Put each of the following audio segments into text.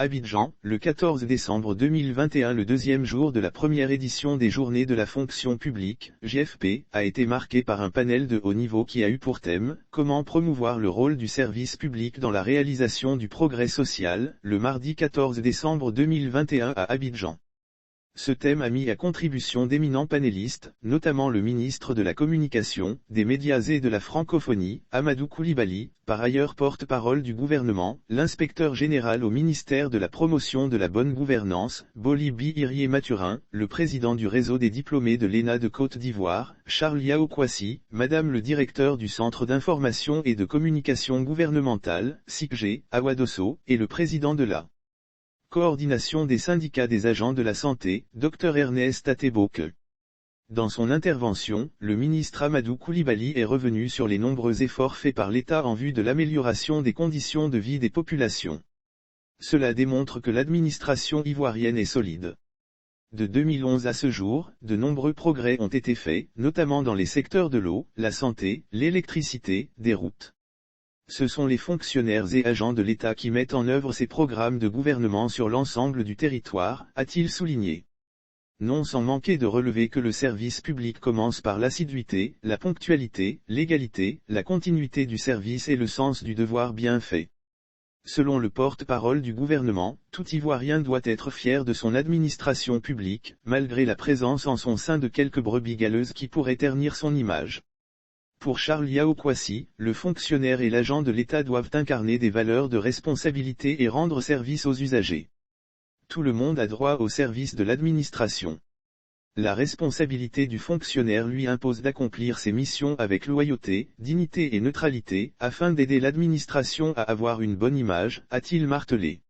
Abidjan, le 14 décembre 2021. Le deuxième jour de la première édition des Journées de la fonction publique, JFP, a été marqué par un panel de haut niveau qui a eu pour thème « Comment promouvoir le rôle du service public dans la réalisation du progrès social », le mardi 14 décembre 2021 à Abidjan. Ce thème a mis à contribution d'éminents panélistes, notamment le ministre de la Communication, des Médias et de la Francophonie, Amadou Coulibaly, par ailleurs porte-parole du gouvernement, l'inspecteur général au ministère de la Promotion de la Bonne Gouvernance, Boli Bihirié Mathurin, le président du réseau des diplômés de l'ENA de Côte d'Ivoire, Charles Yao Kwasi, madame le directeur du Centre d'information et de communication gouvernementale, CICG, Awa Dosso, et le président de la Coordination des syndicats des agents de la santé, Dr Ernest Ateboke. Dans son intervention, le ministre Amadou Coulibaly est revenu sur les nombreux efforts faits par l'État en vue de l'amélioration des conditions de vie des populations. Cela démontre que l'administration ivoirienne est solide. De 2011 à ce jour, de nombreux progrès ont été faits, notamment dans les secteurs de l'eau, la santé, l'électricité, des routes. Ce sont les fonctionnaires et agents de l'État qui mettent en œuvre ces programmes de gouvernement sur l'ensemble du territoire, a-t-il souligné. Non sans manquer de relever que le service public commence par l'assiduité, la ponctualité, l'égalité, la continuité du service et le sens du devoir bien fait. Selon le porte-parole du gouvernement, tout Ivoirien doit être fier de son administration publique, malgré la présence en son sein de quelques brebis galeuses qui pourraient ternir son image. Pour Charles Yao Kwasi, le fonctionnaire et l'agent de l'État doivent incarner des valeurs de responsabilité et rendre service aux usagers. Tout le monde a droit au service de l'administration. La responsabilité du fonctionnaire lui impose d'accomplir ses missions avec loyauté, dignité et neutralité, afin d'aider l'administration à avoir une bonne image, a-t-il martelé.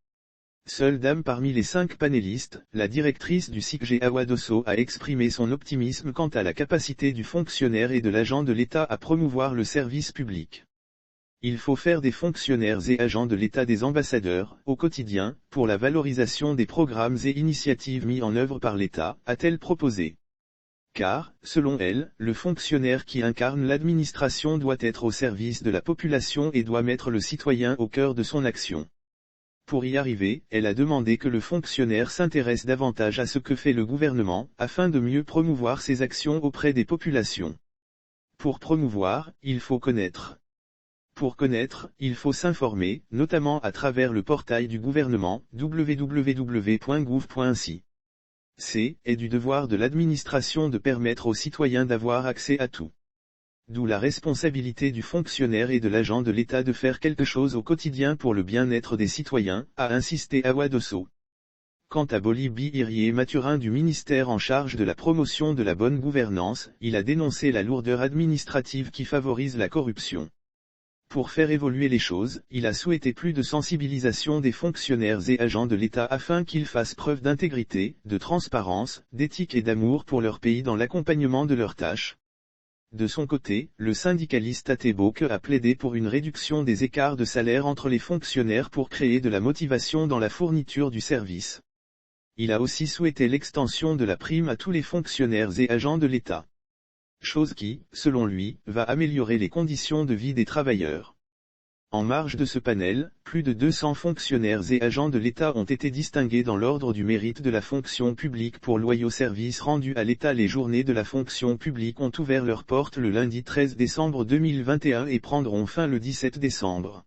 Seule dame parmi les 5 panélistes, la directrice du CICG Awa Dosso a exprimé son optimisme quant à la capacité du fonctionnaire et de l'agent de l'État à promouvoir le service public. Il faut faire des fonctionnaires et agents de l'État des ambassadeurs, au quotidien, pour la valorisation des programmes et initiatives mis en œuvre par l'État, a-t-elle proposé. Car, selon elle, le fonctionnaire qui incarne l'administration doit être au service de la population et doit mettre le citoyen au cœur de son action. Pour y arriver, elle a demandé que le fonctionnaire s'intéresse davantage à ce que fait le gouvernement, afin de mieux promouvoir ses actions auprès des populations. Pour promouvoir, il faut connaître. Pour connaître, il faut s'informer, notamment à travers le portail du gouvernement, www.gouv.ci. C'est du devoir de l'administration de permettre aux citoyens d'avoir accès à tout. D'où la responsabilité du fonctionnaire et de l'agent de l'État de faire quelque chose au quotidien pour le bien-être des citoyens, a insisté Awa Dosso. Quant à Boli Bihirié Mathurin du ministère en charge de la promotion de la bonne gouvernance, il a dénoncé la lourdeur administrative qui favorise la corruption. Pour faire évoluer les choses, il a souhaité plus de sensibilisation des fonctionnaires et agents de l'État afin qu'ils fassent preuve d'intégrité, de transparence, d'éthique et d'amour pour leur pays dans l'accompagnement de leurs tâches. De son côté, le syndicaliste Ateboke a plaidé pour une réduction des écarts de salaire entre les fonctionnaires pour créer de la motivation dans la fourniture du service. Il a aussi souhaité l'extension de la prime à tous les fonctionnaires et agents de l'État. Chose qui, selon lui, va améliorer les conditions de vie des travailleurs. En marge de ce panel, plus de 200 fonctionnaires et agents de l'État ont été distingués dans l'ordre du mérite de la fonction publique pour loyaux services rendus à l'État. Les journées de la fonction publique ont ouvert leurs portes le lundi 13 décembre 2021 et prendront fin le 17 décembre.